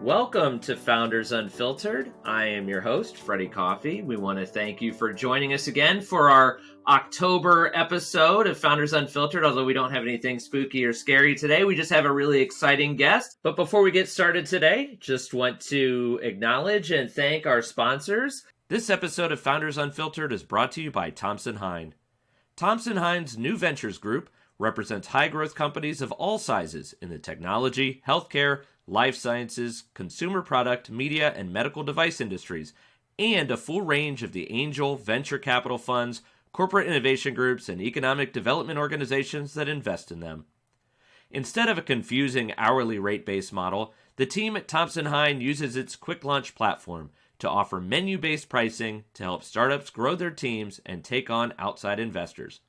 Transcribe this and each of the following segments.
Welcome to Founders Unfiltered. I am your host, Freddie Coffey. We want to thank you for joining us again for our October episode of Founders Unfiltered. Although we don't have anything spooky or scary today, we just have a really exciting guest. But before we get started today, just want to acknowledge and thank our sponsors. This episode of Founders Unfiltered is brought to you by Thompson Hine. Thompson Hine's New Ventures Group represents high-growth companies of all sizes in the technology, healthcare, life sciences, consumer product, media, and medical device industries, and a full range of the angel, venture capital funds, corporate innovation groups, and economic development organizations that invest in them. Instead of a confusing hourly rate-based model, the team at Thompson Hine uses its quick launch platform to offer menu-based pricing to help startups grow their teams and take on outside investors.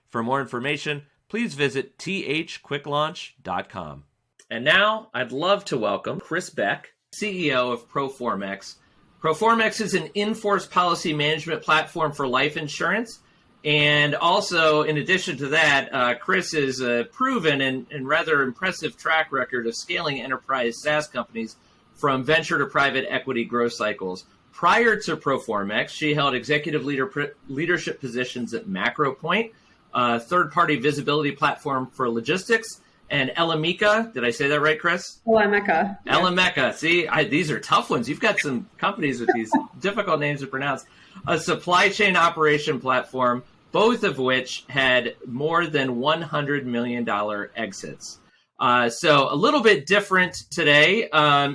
For more information, please visit thquicklaunch.com. And now I'd love to welcome Kris Beck, CEO of Proformex. Proformex is an in-force policy management platform for life insurance. And also, in addition to that, Kris is a proven and rather impressive track record of scaling enterprise SaaS companies from venture to private equity growth cycles. Prior to Proformex, she held executive leadership positions at MacroPoint, a third-party visibility platform for logistics, and Elemeca. Did I say that right, Kris? Elemeca. Yeah. Elemeca. See, these are tough ones. You've got some companies with these difficult names to pronounce. A supply chain operation platform, both of which had more than $100 million exits. So a little bit different today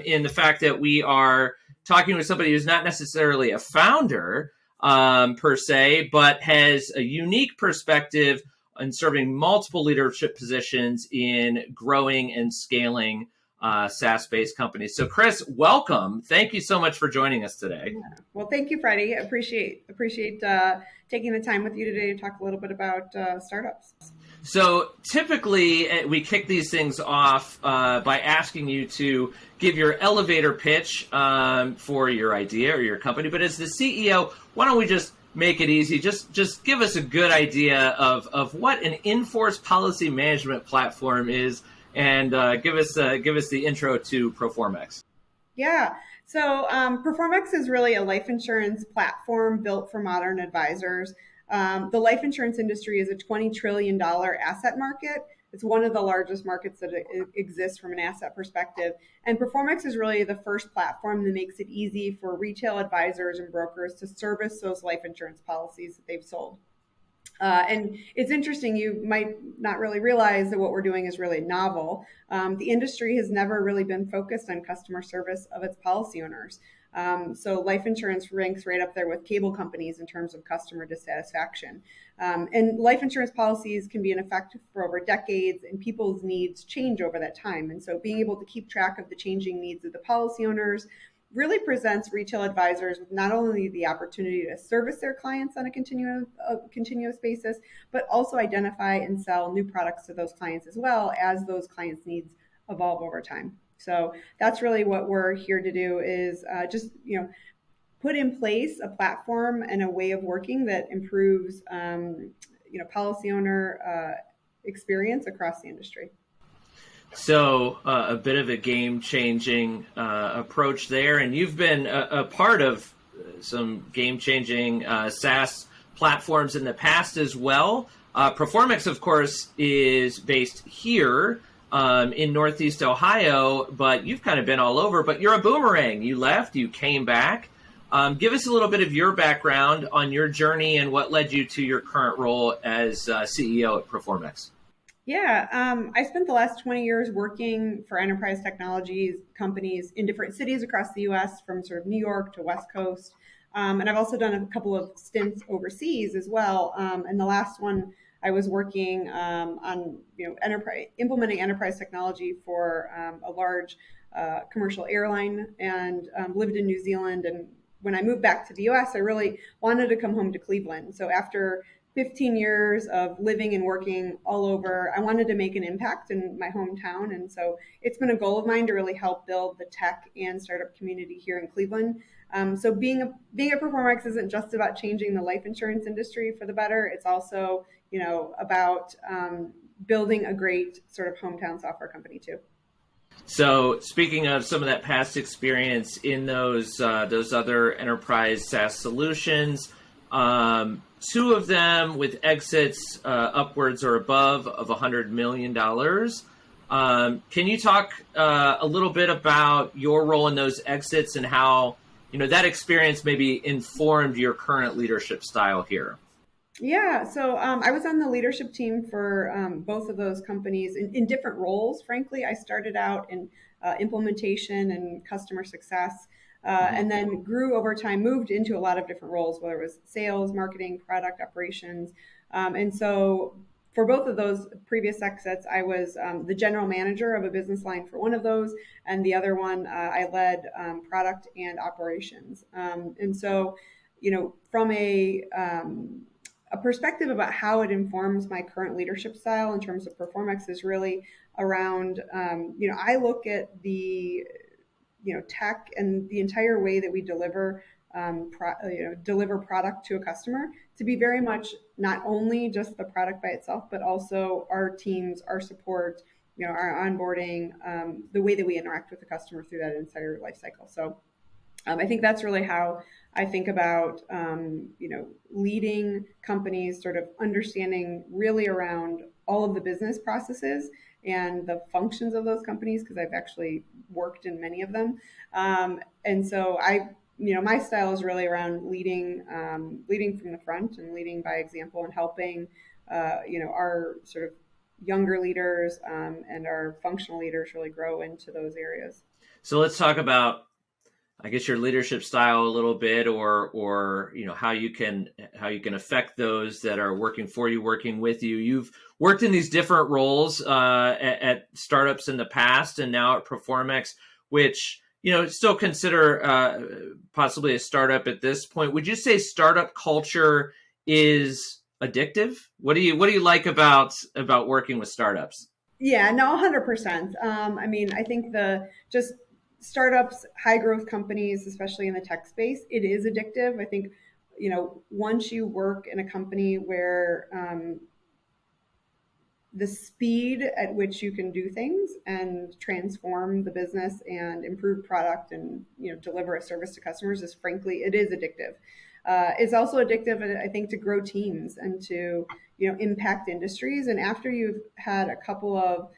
in the fact that we are talking with somebody who's not necessarily a founder per se, but has a unique perspective and serving multiple leadership positions in growing and scaling SaaS-based companies. So, Kris, welcome. Thank you so much for joining us today. Yeah. Well, thank you, Freddie. I appreciate taking the time with you today to talk a little bit about startups. So, typically, we kick these things off by asking you to give your elevator pitch for your idea or your company. But as the CEO, why don't we just make it easy? Just give us a good idea of what an in-force policy management platform is, and give us the intro to Proformex. Yeah. So Proformex is really a life insurance platform built for modern advisors. The life insurance industry is a $20 trillion asset market. It's one of the largest markets that exists from an asset perspective. And Proformex is really the first platform that makes it easy for retail advisors and brokers to service those life insurance policies that they've sold. And it's interesting, you might not really realize that what we're doing is really novel. The industry has never really been focused on customer service of its policy owners. So life insurance ranks right up there with cable companies in terms of customer dissatisfaction. And life insurance policies can be in effect for over decades, and people's needs change over that time. And so being able to keep track of the changing needs of the policy owners really presents retail advisors with not only the opportunity to service their clients on a continuous basis, but also identify and sell new products to those clients as well as those clients' needs evolve over time. So that's really what we're here to do is put in place a platform and a way of working that improves policy owner experience across the industry. So a bit of a game-changing approach there, and you've been a part of some game-changing SaaS platforms in the past as well. Proformex, of course, is based here in Northeast Ohio, but you've kind of been all over. But you're a boomerang. You left, you came back. Give us a little bit of your background on your journey and what led you to your current role as CEO at Proformex. Yeah, I spent the last 20 years working for enterprise technologies companies in different cities across the U.S., from sort of New York to West Coast. And I've also done a couple of stints overseas as well. And the last one, I was working on implementing enterprise technology for a large commercial airline, and lived in New Zealand. And when I moved back to the U.S., I really wanted to come home to Cleveland. So after 15 years of living and working all over, I wanted to make an impact in my hometown. And so it's been a goal of mine to really help build the tech and startup community here in Cleveland. So being at Proformex isn't just about changing the life insurance industry for the better. It's also, about building a great sort of hometown software company too. So speaking of some of that past experience in those other enterprise SaaS solutions, two of them with exits upwards or above of $100 million. Can you talk a little bit about your role in those exits and how that experience maybe informed your current leadership style here? Yeah, so I was on the leadership team for both of those companies in different roles. Frankly, I started out in implementation and customer success, and then grew over time, moved into a lot of different roles, whether it was sales, marketing, product operations. And so for both of those previous exits, I was the general manager of a business line for one of those, and the other one, I led product and operations. And so, from a perspective about how it informs my current leadership style in terms of Proformex is really around, I look at the, tech and the entire way that we deliver, deliver product to a customer to be very much not only just the product by itself, but also our teams, our support, our onboarding, the way that we interact with the customer through that entire life cycle. So I think that's really how I think about, leading companies, sort of understanding really around all of the business processes and the functions of those companies, because I've actually worked in many of them. And so my style is really around leading from the front and leading by example and helping, our sort of younger leaders and our functional leaders really grow into those areas. So let's talk about, I guess, your leadership style a little bit, or how you can affect those that are working for you, working with you. You've worked in these different roles at startups in the past, and now at Proformex, which still consider possibly a startup at this point. Would you say startup culture is addictive? What do you like about working with startups? Yeah, no, 100%. I think just startups, high growth companies, especially in the tech space, it is addictive. I think, once you work in a company where the speed at which you can do things and transform the business and improve product and, deliver a service to customers is it is addictive. It's also addictive, I think, to grow teams and to, impact industries. And after you've had a couple of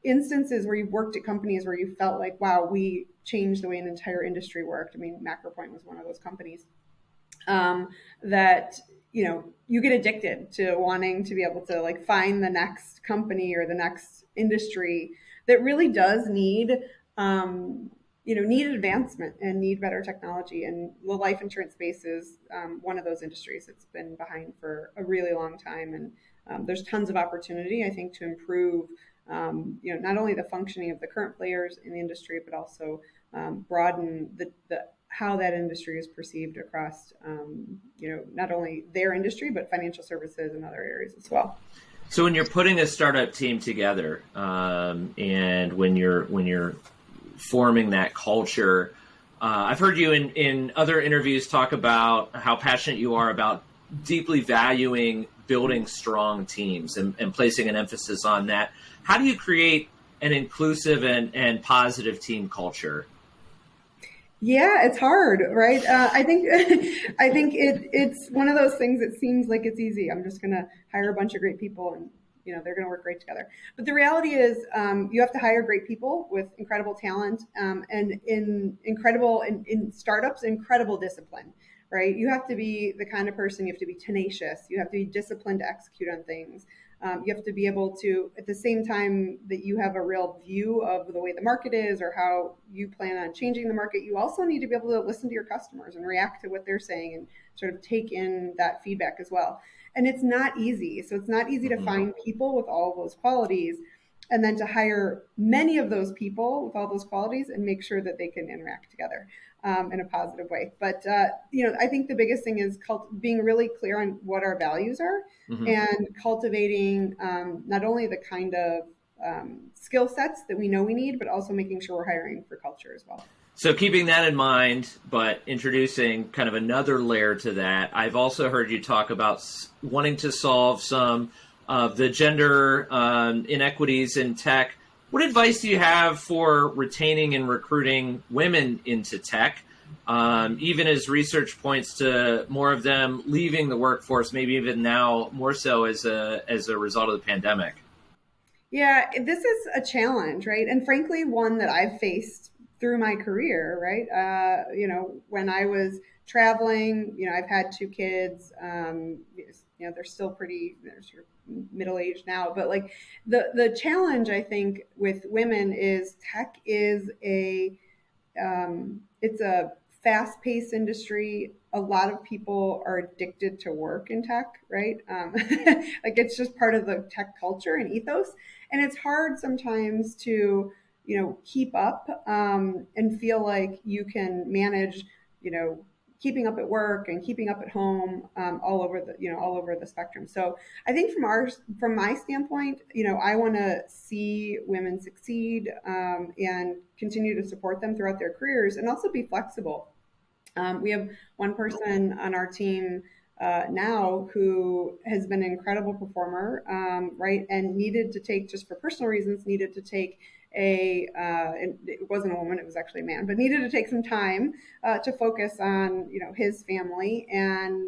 instances where you've worked at companies where you felt like, wow, we changed the way an entire industry worked. I mean, MacroPoint was one of those companies that, you get addicted to wanting to be able to find the next company or the next industry that really does need advancement and need better technology. And the life insurance space is one of those industries that's been behind for a really long time. And there's tons of opportunity, I think, to improve not only the functioning of the current players in the industry, but also broaden the how that industry is perceived across, not only their industry, but financial services and other areas as well. So when you're putting a startup team together, and when you're forming that culture, I've heard you in other interviews talk about how passionate you are about deeply valuing building strong teams and placing an emphasis on that. How do you create an inclusive and positive team culture? Yeah, it's hard, right? I think it's one of those things that seems like it's easy. I'm just going to hire a bunch of great people and they're going to work great together. But the reality is you have to hire great people with incredible talent and in startups, incredible discipline, right? You have to be the kind of person, you have to be tenacious, you have to be disciplined to execute on things. You have to be able to, at the same time that you have a real view of the way the market is or how you plan on changing the market, you also need to be able to listen to your customers and react to what they're saying and sort of take in that feedback as well. And it's not easy. So it's not easy to find people with all of those qualities and then to hire many of those people with all those qualities and make sure that they can interact together in a positive way. But, I think the biggest thing is being really clear on what our values are and cultivating not only the kind of skill sets that we know we need, but also making sure we're hiring for culture as well. So keeping that in mind, but introducing kind of another layer to that, I've also heard you talk about wanting to solve some of the gender inequities in tech What advice do you have for retaining and recruiting women into tech? Even as research points to more of them leaving the workforce, maybe even now more so as a result of the pandemic. Yeah, this is a challenge, right? And frankly, one that I've faced through my career, right? When I was traveling, I've had two kids. They're still they're sort of middle aged now. But like the challenge, I think, with women is tech is it's a fast-paced industry. A lot of people are addicted to work in tech, right? Like it's just part of the tech culture and ethos, and it's hard sometimes to, keep up and feel like you can manage, you know, keeping up at work and keeping up at home, all over the spectrum. So I think from my standpoint, I want to see women succeed and continue to support them throughout their careers and also be flexible. We have one person on our team now who has been an incredible performer, right? And needed to take, just for personal reasons, needed to take it wasn't a woman, it was actually a man, but needed to take some time to focus on, his family. And,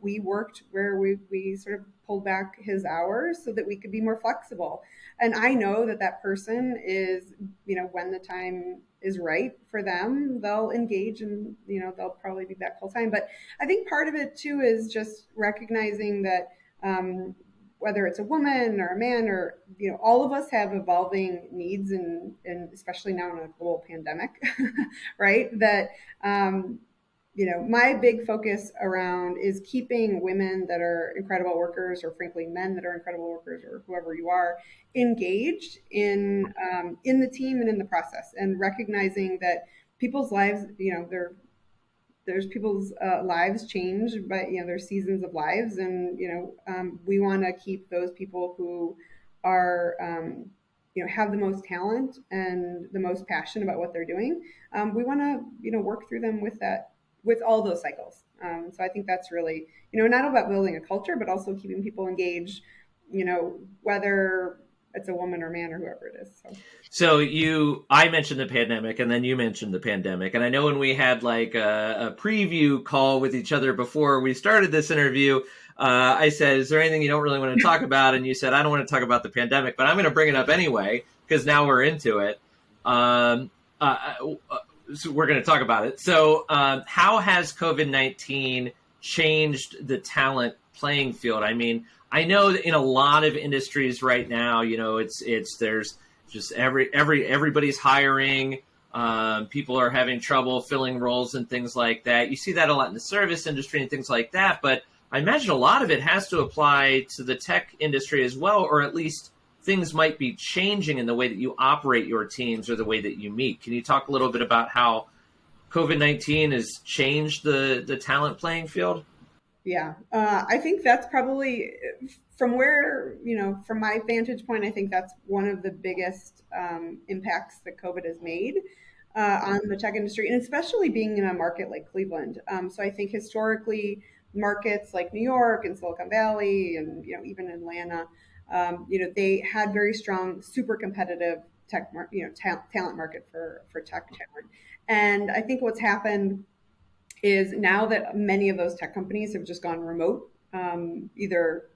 we worked where we sort of pulled back his hours so that we could be more flexible. And I know that that person is, when the time is right for them, they'll engage and, they'll probably be back full time. But I think part of it too is just recognizing that whether it's a woman or a man or, all of us have evolving needs and especially now in a global pandemic, right? That, my big focus around is keeping women that are incredible workers, or frankly, men that are incredible workers, or whoever you are, engaged in the team and in the process, and recognizing that people's lives, there's people's lives change, but there's seasons of lives, and we want to keep those people who are have the most talent and the most passion about what they're doing. We want to work through them with all those cycles. So I think that's really not about building a culture, but also keeping people engaged. Whether it's a woman or man or whoever it is. So I mentioned the pandemic, and then you mentioned the pandemic, and I know when we had like a preview call with each other before we started this interview, I said, "Is there anything you don't really want to talk about?" And you said, "I don't want to talk about the pandemic, but I'm going to bring it up anyway because now we're into it." So we're going to talk about it. So, how has COVID-19 changed the talent playing field? I mean, I know that in a lot of industries right now, there's just everybody's hiring. People are having trouble filling roles and things like that. You see that a lot in the service industry and things like that. But I imagine a lot of it has to apply to the tech industry as well, or at least things might be changing in the way that you operate your teams or the way that you meet. Can you talk a little bit about how COVID-19 has changed the talent playing field? Yeah, I think that's probably from where, from my vantage point, I think that's one of the biggest impacts that COVID has made on the tech industry, and especially being in a market like Cleveland. So I think historically, markets like New York and Silicon Valley and, even Atlanta, they had very strong, super competitive talent market for tech talent. And I think what's happened is now that many of those tech companies have just gone remote, either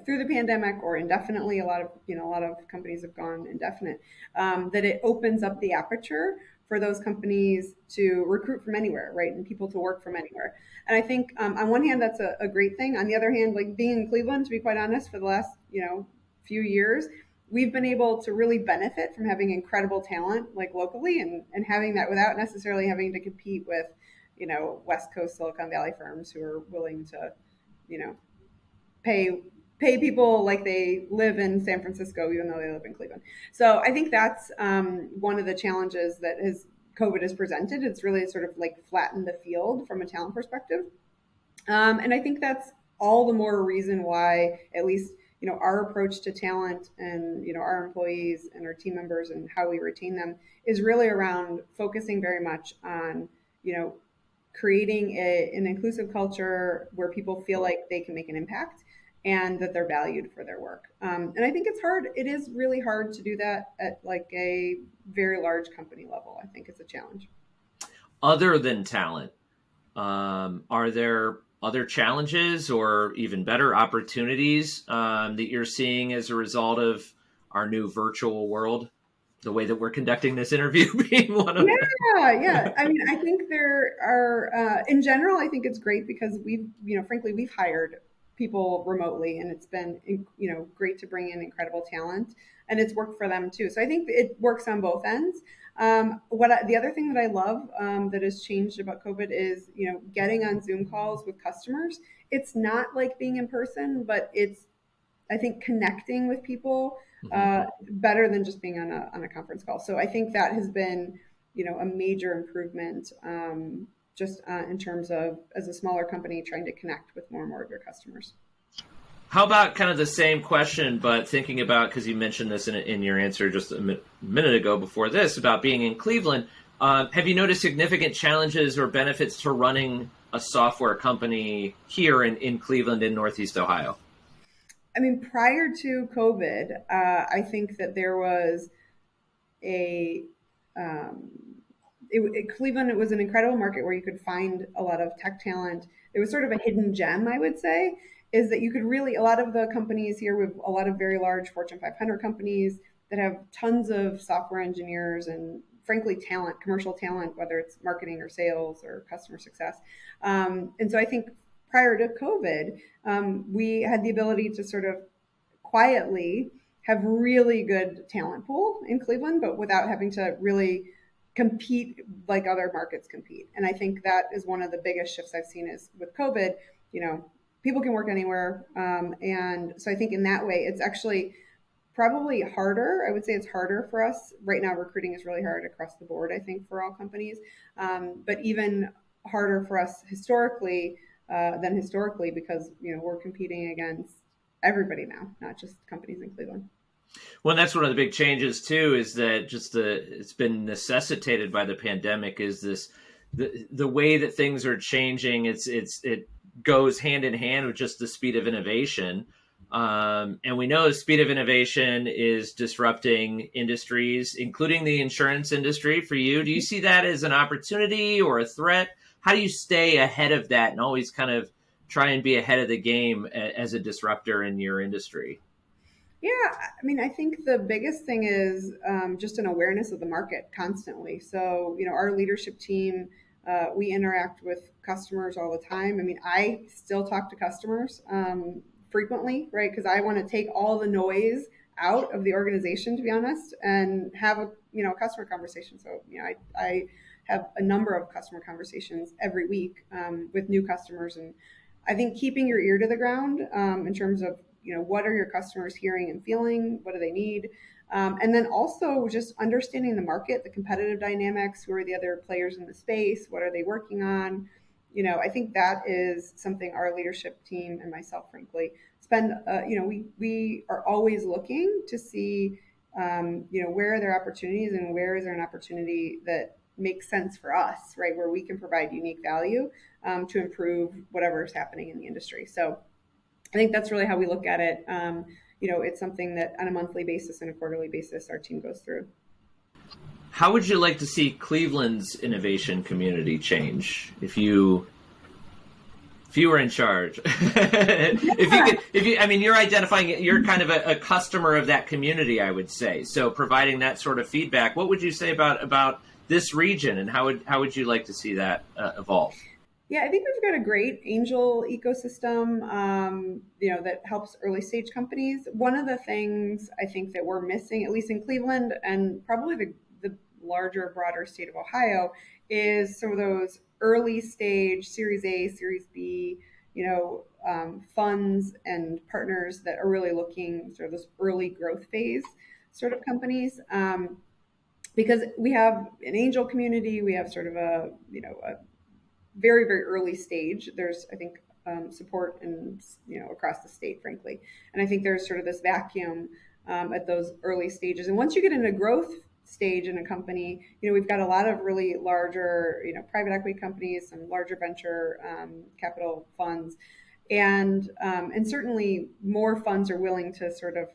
through the pandemic or indefinitely. A lot of companies have gone indefinite. That it opens up the aperture for those companies to recruit from anywhere, right, and people to work from anywhere. And I think on one hand that's a great thing. On the other hand, like being in Cleveland, to be quite honest, for the last few years, we've been able to really benefit from having incredible talent like locally and having that without necessarily having to compete with West Coast Silicon Valley firms who are willing to, pay people like they live in San Francisco, even though they live in Cleveland. So I think that's one of the challenges that COVID has presented. It's really sort of like flattened the field from a talent perspective. And I think that's all the more reason why, at least, our approach to talent and, our employees and our team members and how we retain them is really around focusing very much on, creating an inclusive culture where people feel like they can make an impact and that they're valued for their work. And I think it's hard. It is really hard to do that at like a very large company level. I think it's a challenge. Other than talent, are there other challenges or even better opportunities that you're seeing as a result of our new virtual world? The way that we're conducting this interview being one of them. Yeah. I mean, I think there are, in general, I think it's great because frankly, we've hired people remotely, and it's been, great to bring in incredible talent, and it's worked for them too. So I think it works on both ends. The other thing that I love that has changed about COVID is, getting on Zoom calls with customers. It's not like being in person, but it's, I think, connecting with people better than just being on a conference call. So I think that has been, a major improvement just in terms of, as a smaller company, trying to connect with more and more of your customers. How about kind of the same question, but thinking about, because you mentioned this in your answer just a minute ago before this, about being in Cleveland, have you noticed significant challenges or benefits to running a software company here in Cleveland in Northeast Ohio? I mean, prior to COVID, I think that there was Cleveland, it was an incredible market where you could find a lot of tech talent. It was sort of a hidden gem, I would say, is that you could really, a lot of the companies here, with a lot of very large Fortune 500 companies that have tons of software engineers and frankly talent, commercial talent, whether it's marketing or sales or customer success. And so I think prior to COVID, we had the ability to sort of quietly have really good talent pool in Cleveland, but without having to really compete like other markets compete. And I think that is one of the biggest shifts I've seen is with COVID, people can work anywhere. And so I think in that way, it's actually probably harder. I would say it's harder for us right now. Recruiting is really hard across the board, I think, for all companies, but even harder for us than historically, because we're competing against everybody now, not just companies in Cleveland. Well, that's one of the big changes too, is that it's been necessitated by the pandemic, is the way that things are changing. It goes hand in hand with just the speed of innovation. And we know the speed of innovation is disrupting industries, including the insurance industry. For you, do you see that as an opportunity or a threat? How do you stay ahead of that and always kind of try and be ahead of the game as a disruptor in your industry? Yeah, I mean, I think the biggest thing is just an awareness of the market constantly. So, our leadership team, we interact with customers all the time. I mean, I still talk to customers frequently, right? Because I want to take all the noise out of the organization, to be honest, and have a customer conversation. So, I have a number of customer conversations every week with new customers, and I think keeping your ear to the ground in terms of what are your customers hearing and feeling, what do they need, and then also just understanding the market, the competitive dynamics, who are the other players in the space, what are they working on. I think that is something our leadership team and myself, frankly, spend. We are always looking to see, where are there opportunities and where is there an opportunity that makes sense for us, right? Where we can provide unique value to improve whatever is happening in the industry. So I think that's really how we look at it. It's something that on a monthly basis and a quarterly basis, our team goes through. How would you like to see Cleveland's innovation community change if you were in charge? You're identifying, you're kind of a customer of that community, I would say. So providing that sort of feedback, what would you say about this region, and how would you like to see that evolve? Yeah, I think we've got a great angel ecosystem, that helps early stage companies. One of the things I think that we're missing, at least in Cleveland and probably the larger, broader state of Ohio, is some of those early stage Series A, Series B, funds and partners that are really looking sort of this early growth phase sort of companies. Because we have an angel community, we have sort of a very, very early stage. There's, I think, support and across the state, frankly. And I think there's sort of this vacuum at those early stages. And once you get into growth stage in a company, we've got a lot of really larger, private equity companies, some larger venture capital funds. And certainly more funds are willing to sort of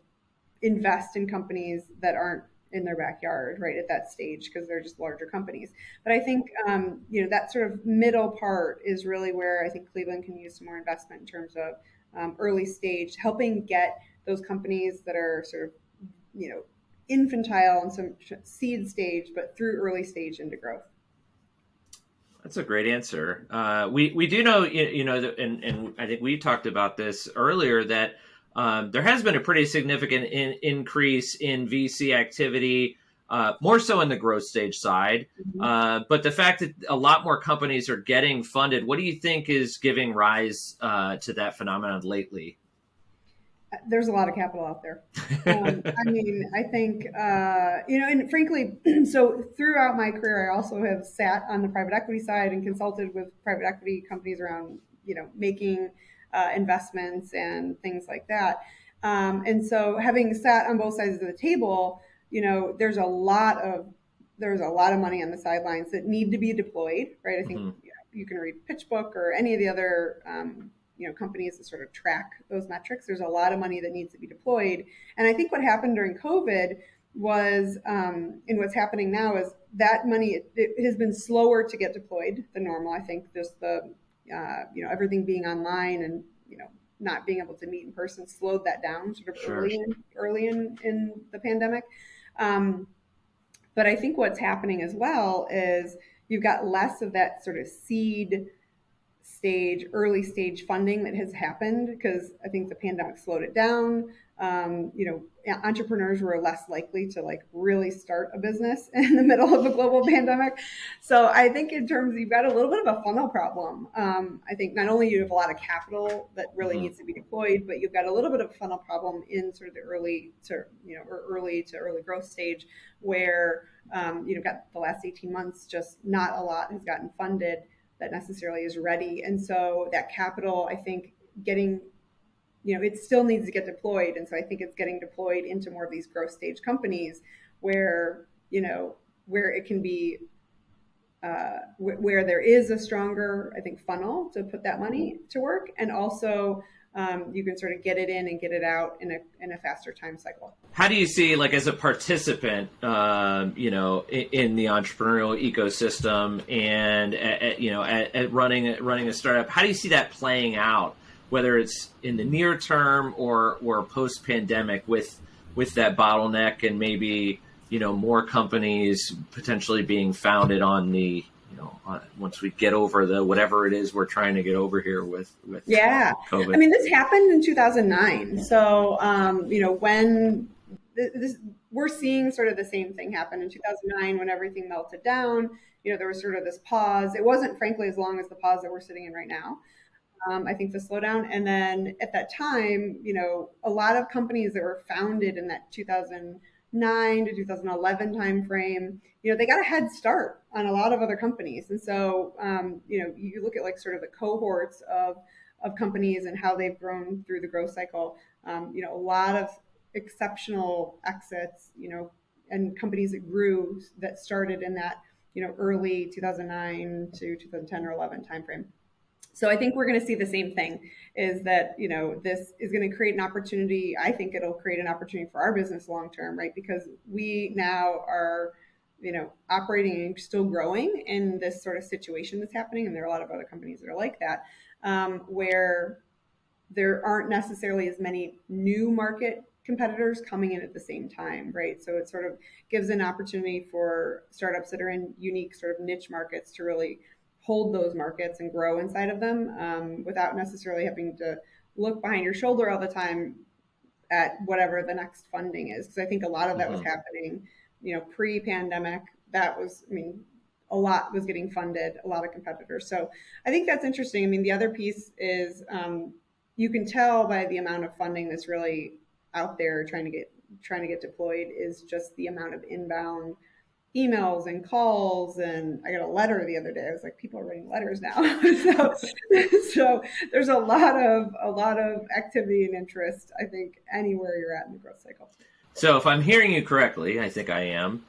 invest in companies that aren't in their backyard, right, at that stage, because they're just larger companies. But I think, that sort of middle part is really where I think Cleveland can use some more investment in terms of early stage, helping get those companies that are sort of, infantile and some seed stage, but through early stage into growth. That's a great answer. We do know, and I think we talked about this earlier, that there has been a pretty significant increase in VC activity, more so in the growth stage side. Mm-hmm. But the fact that a lot more companies are getting funded, what do you think is giving rise to that phenomenon lately? There's a lot of capital out there. I think, and frankly, so throughout my career, I also have sat on the private equity side and consulted with private equity companies around, making investments and things like that. And so having sat on both sides of the table, there's a lot of money on the sidelines that need to be deployed, right? I think you can read PitchBook or any of the other companies that sort of track those metrics. There's a lot of money that needs to be deployed. And I think what happened during COVID was, and what's happening now is that money, it has been slower to get deployed than normal. I think just the, everything being online and, not being able to meet in person slowed that down sort of Sure. early in the pandemic. But I think what's happening as well is you've got less of that sort of seed stage, early stage funding that has happened because I think the pandemic slowed it down. Entrepreneurs were less likely to really start a business in the middle of a global pandemic. So I think in terms, you've got a little bit of a funnel problem. I think not only you have a lot of capital that really needs to be deployed, but you've got a little bit of a funnel problem in sort of the early to early growth stage where you've got the last 18 months, just not a lot has gotten funded that necessarily is ready. And so that capital, I think, it still needs to get deployed. And so I think it's getting deployed into more of these growth stage companies where it can be, where there is a stronger, I think, funnel to put that money to work. And also you can sort of get it in and get it out in a faster time cycle. How do you see, as a participant, in the entrepreneurial ecosystem and at running a startup? How do you see that playing out, whether it's in the near term or post pandemic, with that bottleneck and maybe more companies potentially being founded on the once we get over the whatever it is we're trying to get over here with COVID? I mean, this happened in 2009. So when we're seeing sort of the same thing happen in 2009 when everything melted down. There was sort of this pause. It wasn't, frankly, as long as the pause that we're sitting in right now. I think the slowdown. And then at that time, a lot of companies that were founded in that 2009 to 2011 timeframe, they got a head start on a lot of other companies. And so, you look at sort of the cohorts of companies and how they've grown through the growth cycle. A lot of exceptional exits, and companies that grew that started in that, early 2009 to 2010 or 11 timeframe. So I think we're going to see the same thing, is that, this is going to create an opportunity. I think it'll create an opportunity for our business long-term, right? Because we now are, operating and still growing in this sort of situation that's happening. And there are a lot of other companies that are like that, where there aren't necessarily as many new market competitors coming in at the same time, right? So it sort of gives an opportunity for startups that are in unique sort of niche markets to really hold those markets and grow inside of them, without necessarily having to look behind your shoulder all the time at whatever the next funding is. Because I think a lot of that was happening, pre-pandemic. That was, a lot was getting funded, a lot of competitors. So I think that's interesting. The other piece is you can tell by the amount of funding that's really out there trying to get deployed is just the amount of inbound emails and calls. And I got a letter the other day. I was like, people are writing letters now. so there's a lot of activity and interest, I think, anywhere you're at in the growth cycle. So if I'm hearing you correctly, I think I am,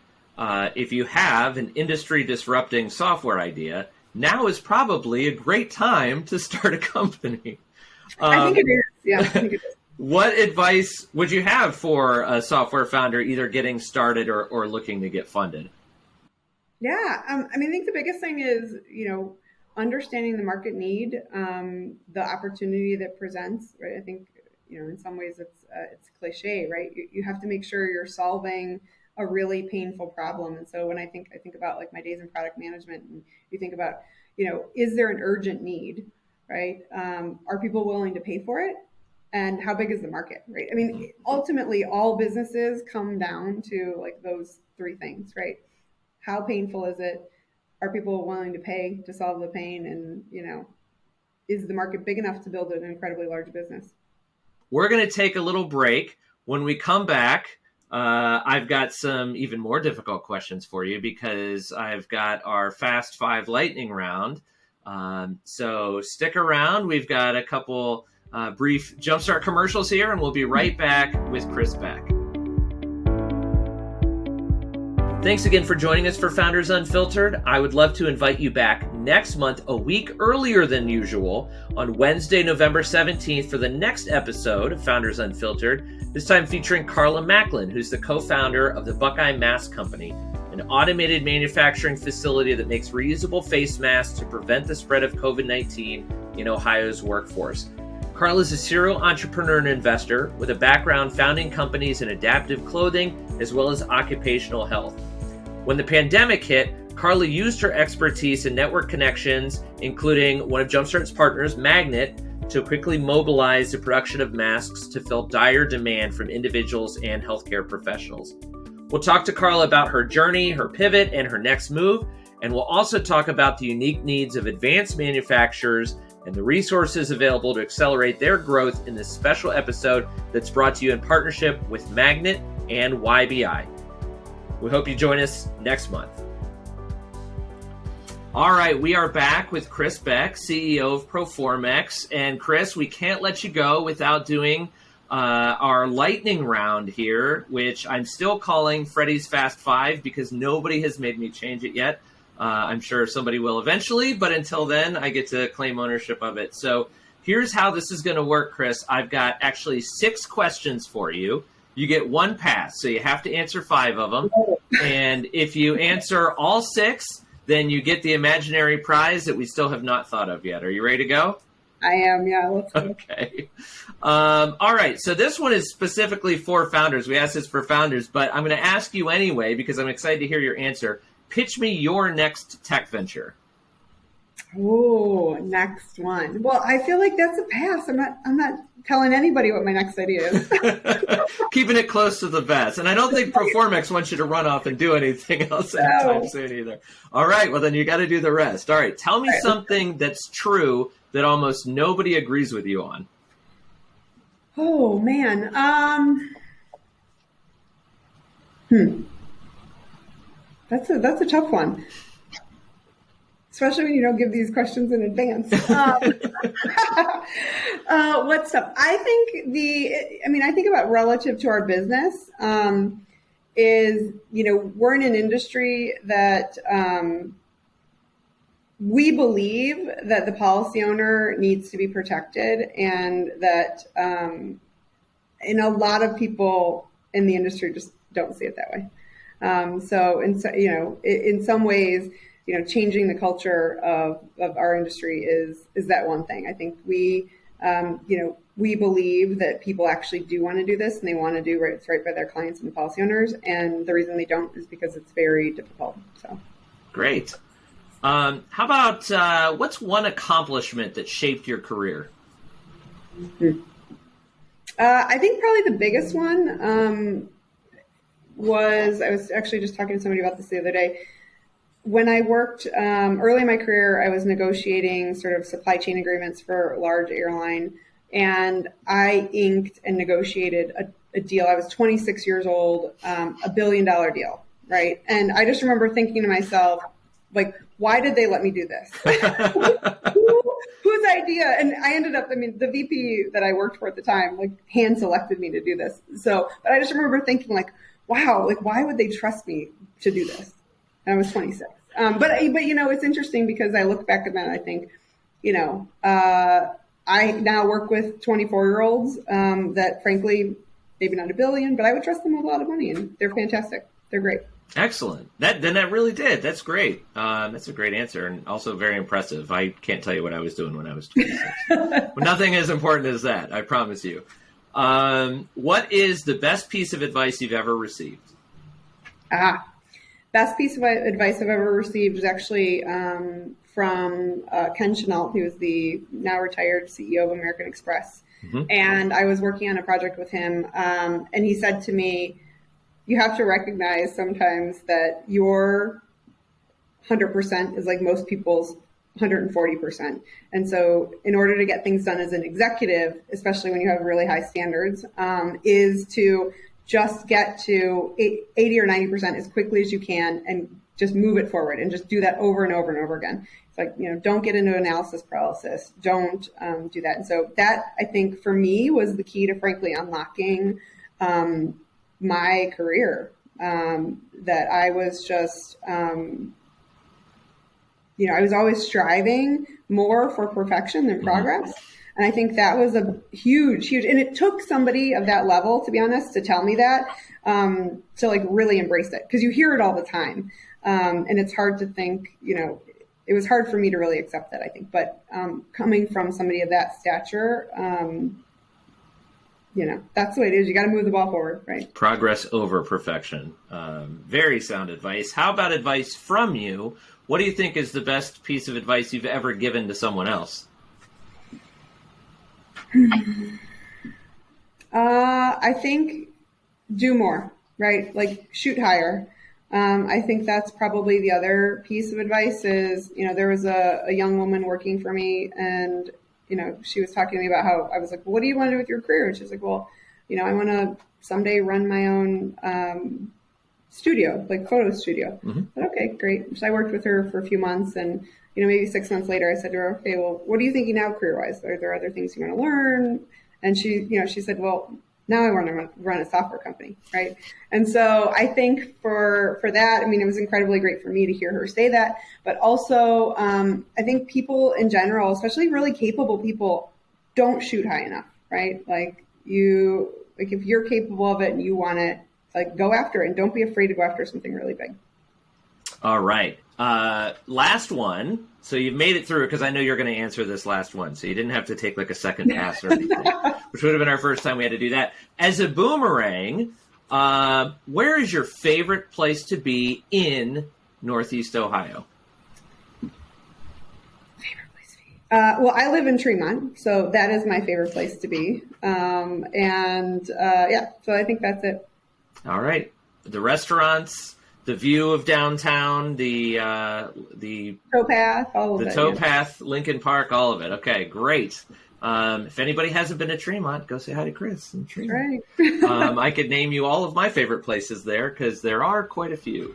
if you have an industry disrupting software idea, now is probably a great time to start a company. I think it is. Yeah, I think it is. What advice would you have for a software founder either getting started or looking to get funded? Yeah, I mean, I think the biggest thing is, understanding the market need, the opportunity that presents, right? I think, in some ways it's cliche, right? You have to make sure you're solving a really painful problem. And so when I think about like my days in product management, and you think about, is there an urgent need, right? Are people willing to pay for it? And how big is the market, right? I mean, ultimately, all businesses come down to like those three things, right? How painful is it? Are people willing to pay to solve the pain? And, is the market big enough to build an incredibly large business? We're going to take a little break. When we come back, I've got some even more difficult questions for you because I've got our Fast 5 lightning round. So stick around. We've got a couple brief Jumpstart commercials here, and we'll be right back with Kris Beck. Thanks again for joining us for Founders Unfiltered. I would love to invite you back next month, a week earlier than usual, on Wednesday, November 17th for the next episode of Founders Unfiltered, this time featuring Carla Macklin, who's the co-founder of the Buckeye Mask Company, an automated manufacturing facility that makes reusable face masks to prevent the spread of COVID-19 in Ohio's workforce. Carla is a serial entrepreneur and investor with a background founding companies in adaptive clothing as well as occupational health. When the pandemic hit, Carla used her expertise and network connections, including one of Jumpstart's partners, Magnet, to quickly mobilize the production of masks to fill dire demand from individuals and healthcare professionals. We'll talk to Carla about her journey, her pivot, and her next move, and we'll also talk about the unique needs of advanced manufacturers and the resources available to accelerate their growth in this special episode that's brought to you in partnership with Magnet and YBI. We hope you join us next month. All right, we are back with Kris Beck, CEO of Proformex. And Kris, we can't let you go without doing our lightning round here, which I'm still calling Freddie's Fast 5 because nobody has made me change it yet. I'm sure somebody will eventually, but until then, I get to claim ownership of it. So here's how this is going to work, Kris. I've got actually 6 questions for you. You get 1 pass, so you have to answer 5 of them. And if you answer all 6, then you get the imaginary prize that we still have not thought of yet. Are you ready to go? I am, yeah. Let's go. Okay. All right, so this one is specifically for founders. We asked this for founders, but I'm going to ask you anyway because I'm excited to hear your answer. Pitch me your next tech venture. Oh, next one. Well, I feel like that's a pass. I'm not telling anybody what my next idea is. Keeping it close to the vest. And I don't think Proformex wants you to run off and do anything else anytime soon either. All right, well then you got to do the rest. All right, tell me something that's true that almost nobody agrees with you on. Oh man. That's a tough one. Especially when you don't give these questions in advance. What's tough? I think I think about relative to our business is, we're in an industry that we believe that the policy owner needs to be protected and that, and a lot of people in the industry just don't see it that way. In some ways, changing the culture of our industry is that one thing. I think we believe that people actually do want to do this and they want to do what's right by their clients and the policy owners. And the reason they don't is because it's very difficult. So, great. How about what's one accomplishment that shaped your career? I think probably the biggest one was, I was actually just talking to somebody about this the other day. When I worked early in my career, I was negotiating sort of supply chain agreements for a large airline, and I inked and negotiated a deal. I was 26 years old, $1 billion deal, right? And I just remember thinking to myself, like, why did they let me do this? Whose idea? And I ended up, the VP that I worked for at the time, like, hand selected me to do this. So, but I just remember thinking, like, wow, like, why would they trust me to do this? I was 26. But it's interesting because I look back at that and I think, I now work with 24-year-olds that frankly, maybe not a billion, but I would trust them with a lot of money, and they're fantastic. They're great. Excellent. That really did. That's great. That's a great answer, and also very impressive. I can't tell you what I was doing when I was 26. But nothing as important as that, I promise you. What is the best piece of advice you've ever received? Best piece of advice I've ever received is actually from Ken Chenault, who is the now retired CEO of American Express. Mm-hmm. And I was working on a project with him, and he said to me, you have to recognize sometimes that your 100% is like most people's 140%. And so in order to get things done as an executive, especially when you have really high standards, is to just get to 80 or 90% as quickly as you can and just move it forward and just do that over and over and over again. It's like, don't get into analysis paralysis. Don't do that. And so that, I think, for me was the key to frankly unlocking my career, that I was just, I was always striving more for perfection than progress. Mm-hmm. And I think that was a huge, and it took somebody of that level, to be honest, to tell me that, to like really embrace it. Cause you hear it all the time. And it's hard to think, it was hard for me to really accept that, I think, but, coming from somebody of that stature, that's the way it is. You got to move the ball forward, right? Progress over perfection. Very sound advice. How about advice from you? What do you think is the best piece of advice you've ever given to someone else? I think do more, right? Like shoot higher. I think that's probably the other piece of advice is, there was a young woman working for me, and she was talking to me about how I was like, well, what do you want to do with your career? And she's like, well, I want to someday run my own studio, like photo studio. Mm-hmm. But okay, great. So I worked with her for a few months, and maybe 6 months later, I said to her, okay, well, what are you thinking now career-wise? Are there other things you want to learn? And she said, well, now I want to run a software company, right? And so I think for that, it was incredibly great for me to hear her say that. But also, I think people in general, especially really capable people, don't shoot high enough, right? Like if you're capable of it and you want it, like go after it, and don't be afraid to go after something really big. All right. Last one. So you've made it through, because I know you're going to answer this last one. So you didn't have to take like a second pass or anything, which would have been our first time we had to do that. As a boomerang, where is your favorite place to be in Northeast Ohio? Favorite place to be? Well, I live in Tremont, so that is my favorite place to be. So I think that's it. All right. The restaurants, the view of downtown, the towpath, all of it. The towpath, yeah. Lincoln Park, all of it. Okay, great. If anybody hasn't been to Tremont, go say hi to Kriss in Tremont. Right. I could name you all of my favorite places there, because there are quite a few.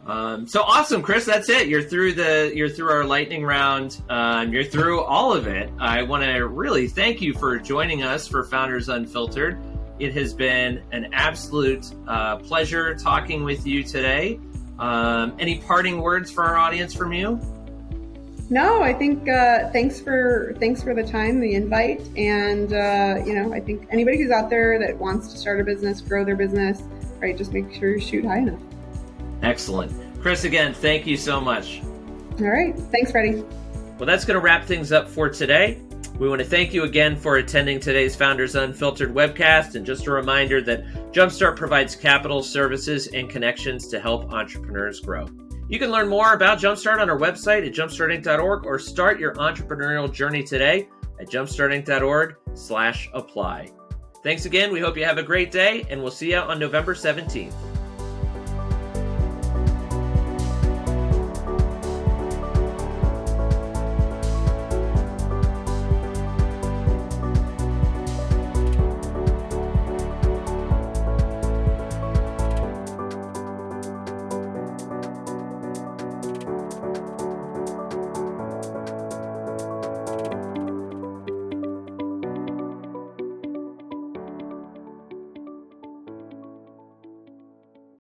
So awesome, Kriss. That's it. You're through our lightning round. You're through all of it. I want to really thank you for joining us for Founders Unfiltered. It has been an absolute pleasure talking with you today. Any parting words for our audience from you? No, I think thanks for the time, the invite, and I think anybody who's out there that wants to start a business, grow their business, right, just make sure you shoot high enough. Excellent. Kriss, again, thank you so much. All right. Thanks, Freddie. Well, that's going to wrap things up for today. We want to thank you again for attending today's Founders Unfiltered webcast. And just a reminder that Jumpstart provides capital, services, and connections to help entrepreneurs grow. You can learn more about Jumpstart on our website at jumpstartinc.org, or start your entrepreneurial journey today at jumpstartinc.org/apply. Thanks again. We hope you have a great day, and we'll see you on November 17th.